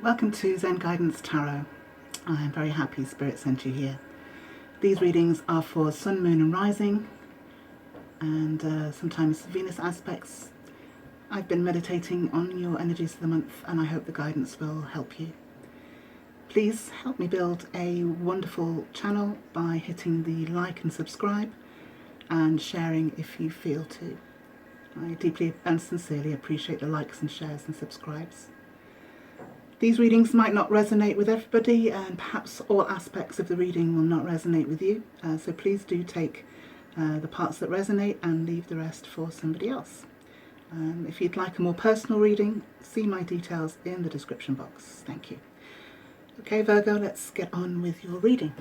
Welcome to Zen Guidance Tarot. I am very happy Spirit sent you here. These readings are for Sun, Moon and Rising, and sometimes Venus aspects. I've been meditating on your energies of the month, and I hope the guidance will help you. Please help me build a wonderful channel by hitting the like and subscribe and sharing if you feel to. I deeply and sincerely appreciate the likes and shares and subscribes. These readings might not resonate with everybody, and perhaps all aspects of the reading will not resonate with you. So please do take the parts that resonate and leave the rest for somebody else. If you'd like a more personal reading, see my details in the description box. Thank you. Okay, Virgo, let's get on with your reading.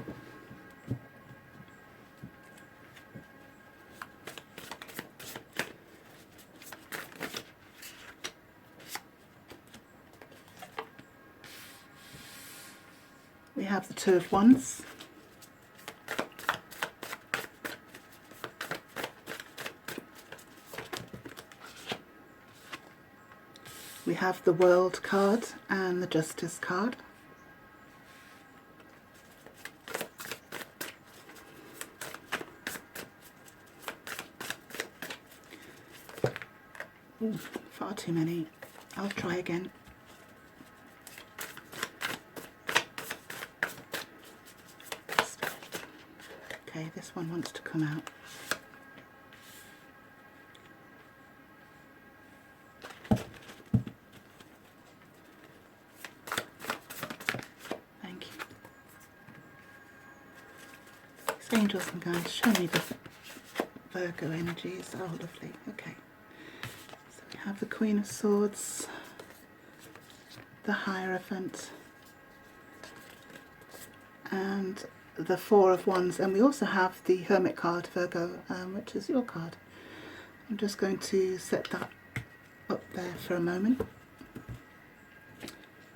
We have the Two of Wands. We have the World card and the Justice card. Ooh, far too many. I'll try again. Okay, this one wants to come out. Thank you. These angels and guides, show me the Virgo energies. Oh, lovely. Okay. So we have the Queen of Swords, the Hierophant, and the Four of Wands, and we also have the Hermit card, Virgo, which is your card. I'm just going to set that up there for a moment.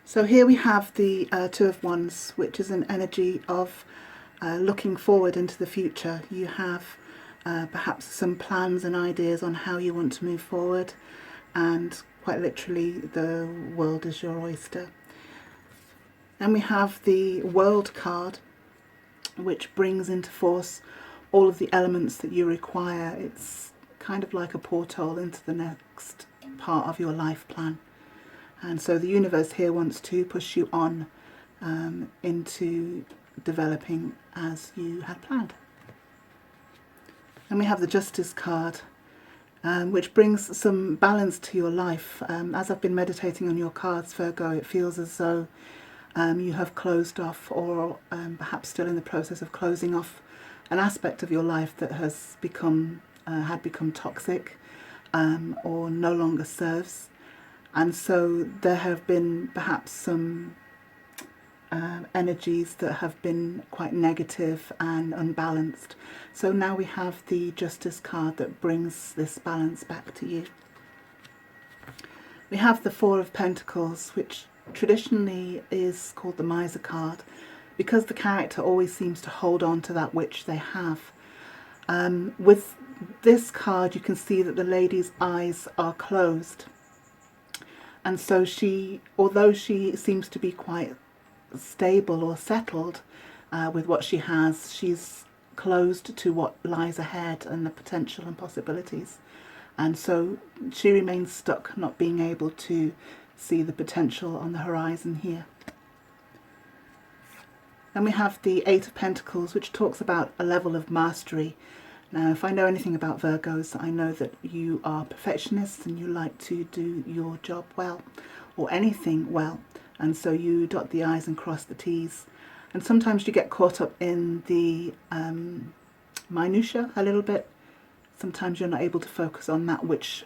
So here we have the Two of Wands, which is an energy of looking forward into the future. You have perhaps some plans and ideas on how you want to move forward, and quite literally the world is your oyster. Then we have the World card, which brings into force all of the elements that you require. It's kind of like a portal into the next part of your life plan. And so the universe here wants to push you on into developing as you had planned. And we have the Justice card, which brings some balance to your life. As I've been meditating on your cards, Virgo, it feels as though you have closed off, or perhaps still in the process of closing off, an aspect of your life that has become had become toxic or no longer serves. And so there have been perhaps some energies that have been quite negative and unbalanced. So now we have the Justice card that brings this balance back to you. We have the Four of Pentacles, which traditionally is called the Miser card, because the character always seems to hold on to that which they have. With this card, you can see that the lady's eyes are closed, and so she, although she seems to be quite stable or settled with what she has, she's closed to what lies ahead and the potential and possibilities, and so she remains stuck, not being able to see the potential on the horizon here. Then we have the Eight of Pentacles, which talks about a level of mastery. Now, if I know anything about Virgos, I know that you are perfectionists and you like to do your job well, or anything well, and so you dot the I's and cross the T's. And sometimes you get caught up in the minutiae a little bit. Sometimes you're not able to focus on that which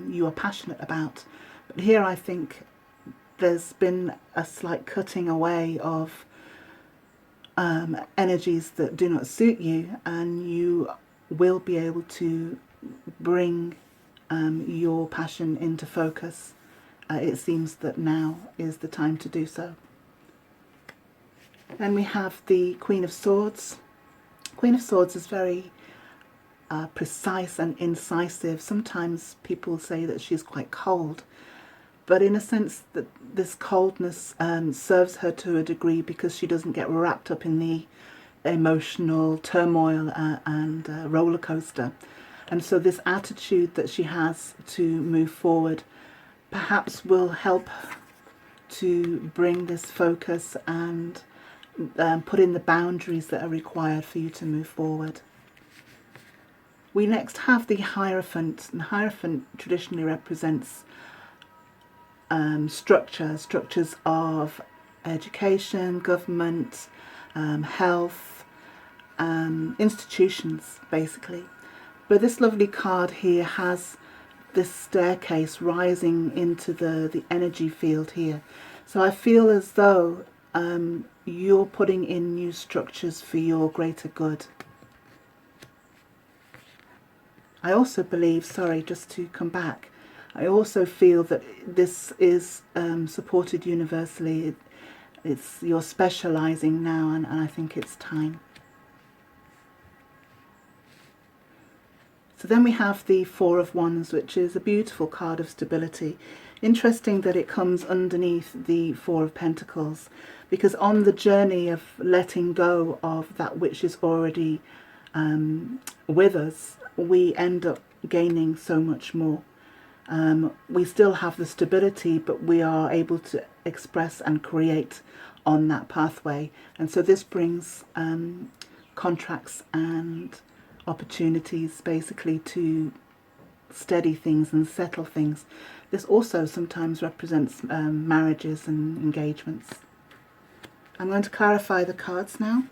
you are passionate about. But here I think there's been a slight cutting away of energies that do not suit you, and you will be able to bring your passion into focus. It seems that now is the time to do so. Then we have the Queen of Swords. Queen of Swords is very precise and incisive. Sometimes people say that she's quite cold, but in a sense that this coldness serves her to a degree because she doesn't get wrapped up in the emotional turmoil and roller coaster. And so this attitude that she has to move forward perhaps will help to bring this focus and put in the boundaries that are required for you to move forward. We next have the Hierophant, and Hierophant traditionally represents structures of education, government, health, institutions basically. But this lovely card here has this staircase rising into the energy field here. So I feel as though you're putting in new structures for your greater good. I also believe, sorry, just to come back, I also feel that this is supported universally. You're specializing now, and I think it's time. So then we have the Four of Wands, which is a beautiful card of stability. Interesting that it comes underneath the Four of Pentacles, because on the journey of letting go of that which is already with us, we end up gaining so much more. We still have the stability, but we are able to express and create on that pathway. And so this brings contracts and opportunities basically to steady things and settle things. This also sometimes represents marriages and engagements. I'm going to clarify the cards now.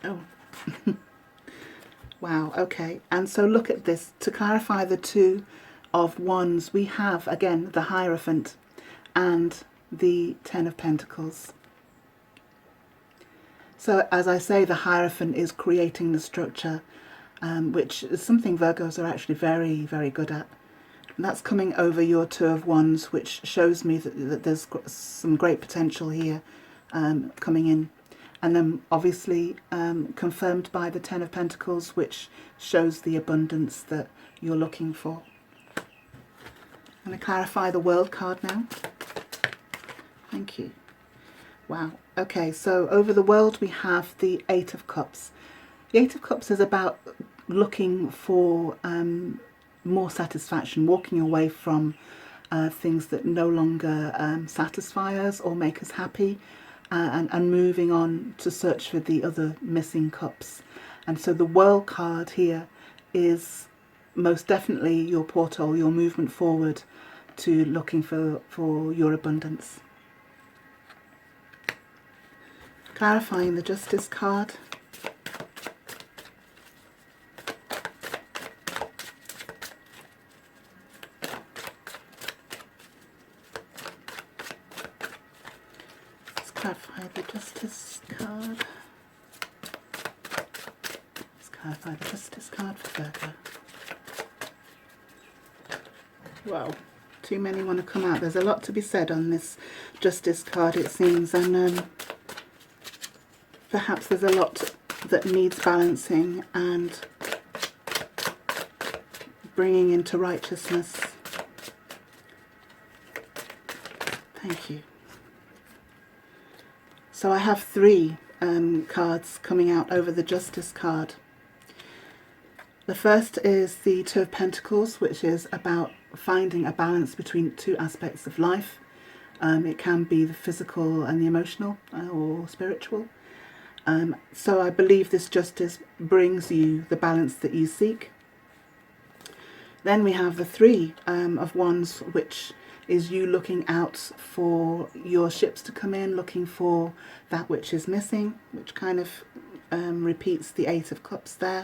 Oh. Wow, okay. And so look at this. To clarify the Two of Wands, we have again the Hierophant and the Ten of Pentacles. So as I say, the Hierophant is creating the structure, which is something Virgos are actually very, very good at. And that's coming over your Two of Wands, which shows me that there's some great potential here coming in. And then obviously confirmed by the Ten of Pentacles, which shows the abundance that you're looking for. I'm going to clarify the World card now. Thank you. Wow. Okay, so over the World we have the Eight of Cups. The Eight of Cups is about looking for more satisfaction, walking away from things that no longer satisfy us or make us happy, and moving on to search for the other missing cups. And so the World card here is most definitely your portal, your movement forward to looking for your abundance. Clarifying the Justice card. Let's clarify the Justice card. Let's clarify the Justice card for Virgo. Wow, too many want to come out. There's a lot to be said on this Justice card, it seems, and perhaps there's a lot that needs balancing and bringing into righteousness. Thank you. So I have three cards coming out over the Justice card. The first is the Two of Pentacles, which is about finding a balance between two aspects of life. It can be the physical and the emotional or spiritual. So I believe this Justice brings you the balance that you seek. Then we have the Three of Wands, which is you looking out for your ships to come in, looking for that which is missing, which kind of repeats the Eight of Cups there.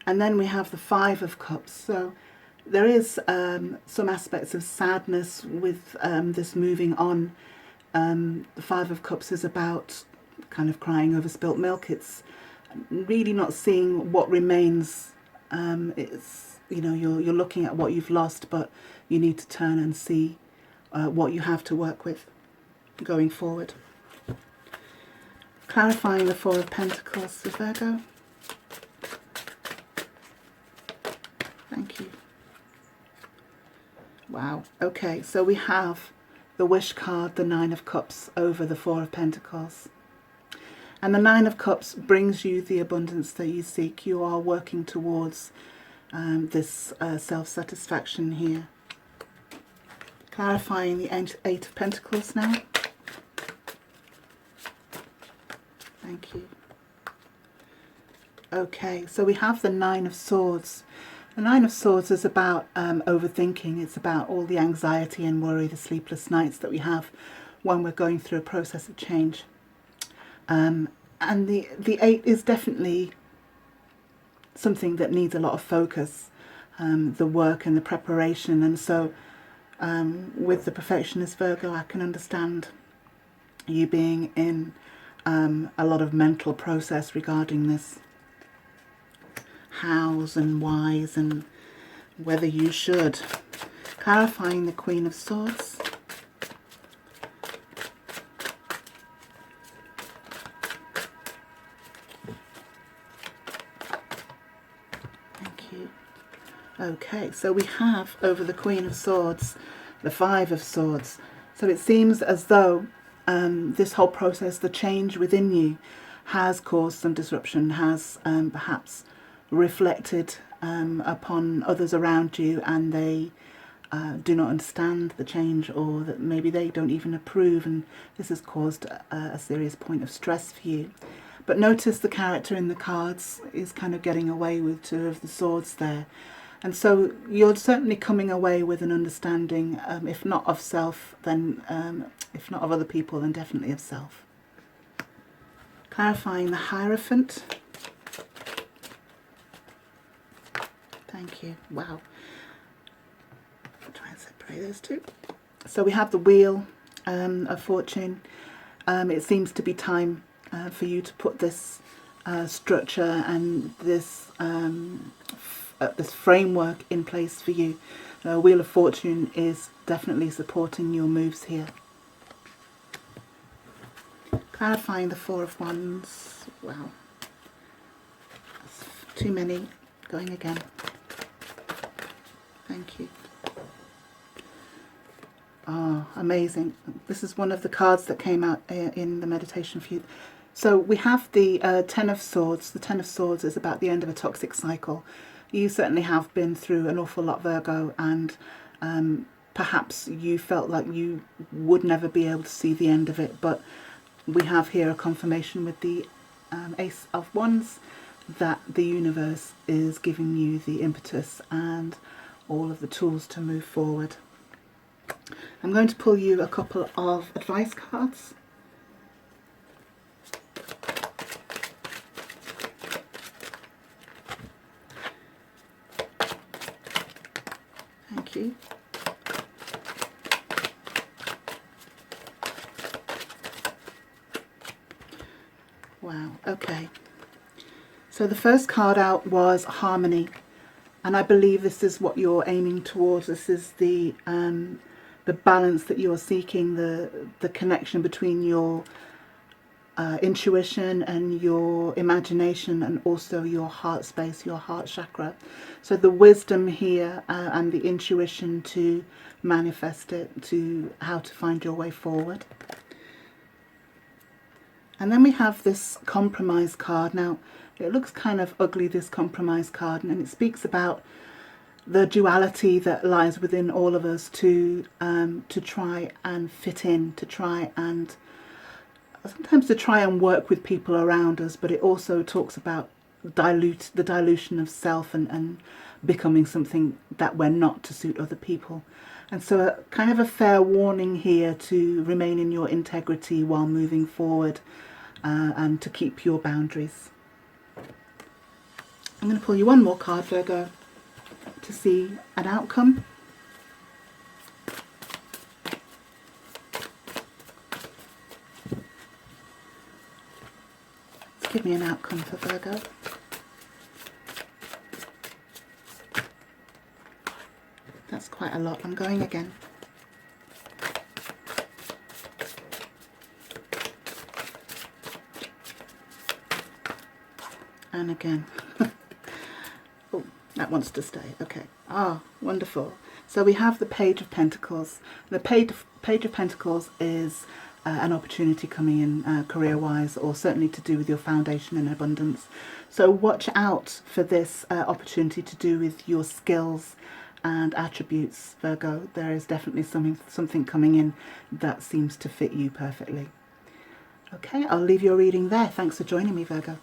And then we have the Five of Cups. So there is some aspects of sadness with this moving on. The Five of Cups is about kind of crying over spilt milk. It's really not seeing what remains. It's, you know, you're looking at what you've lost, but you need to turn and see what you have to work with going forward. Clarifying the Four of Pentacles with Virgo. Thank you. Wow. Okay, so we have the Wish card, the Nine of Cups, over the Four of Pentacles. And the Nine of Cups brings you the abundance that you seek. You are working towards this self-satisfaction here. Clarifying the Eight of Pentacles now. Thank you. Okay, so we have the Nine of Swords. The Nine of Swords is about overthinking. It's about all the anxiety and worry, the sleepless nights that we have when we're going through a process of change. And the Eight is definitely something that needs a lot of focus, the work and the preparation. And so with the Perfectionist Virgo, I can understand you being in a lot of mental process regarding this. Hows and whys and whether you should. Clarifying the Queen of Swords. Thank you. Okay, so we have over the Queen of Swords the Five of Swords. So it seems as though this whole process, the change within you, has caused some disruption, has perhaps reflected upon others around you, and they do not understand the change, or that maybe they don't even approve, and this has caused a serious point of stress for you. But notice the character in the cards is kind of getting away with Two of the Swords there. And so you're certainly coming away with an understanding, if not of self, then if not of other people, then definitely of self. Clarifying the Hierophant. Thank you. Wow. I'll try and separate those two. So we have the Wheel of Fortune. It seems to be time for you to put this structure and this this framework in place for you. Wheel of Fortune is definitely supporting your moves here. Clarifying the Four of Wands. Wow. That's too many. Going again. Thank you. Ah, amazing. This is one of the cards that came out in the meditation for you. So we have the Ten of Swords. The Ten of Swords is about the end of a toxic cycle. You certainly have been through an awful lot, Virgo, and perhaps you felt like you would never be able to see the end of it. But we have here a confirmation with the Ace of Wands that the universe is giving you the impetus and all of the tools to move forward. I'm going to pull you a couple of advice cards. Thank you. Wow, okay. So the first card out was Harmony. And I believe this is what you're aiming towards. This is the balance that you're seeking, the connection between your intuition and your imagination, and also your heart space, your heart chakra. So the wisdom here and the intuition to manifest it, to how to find your way forward. And then we have this Compromise card. Now, it looks kind of ugly, this Compromise card, and it speaks about the duality that lies within all of us to try and fit in, to try and sometimes to try and work with people around us, but it also talks about the dilution of self and becoming something that we're not to suit other people. And so kind of a fair warning here to remain in your integrity while moving forward and to keep your boundaries. I'm going to pull you one more card, Virgo, to see an outcome. Let's give me an outcome for Virgo. That's quite a lot. I'm going again. And again. Oh, that wants to stay. Okay. Ah, wonderful. So we have the Page of Pentacles. The Page of Pentacles is an opportunity coming in career-wise, or certainly to do with your foundation and abundance. So watch out for this opportunity to do with your skills and attributes, Virgo. There is definitely something coming in that seems to fit you perfectly. Okay, I'll leave your reading there. Thanks for joining me, Virgo.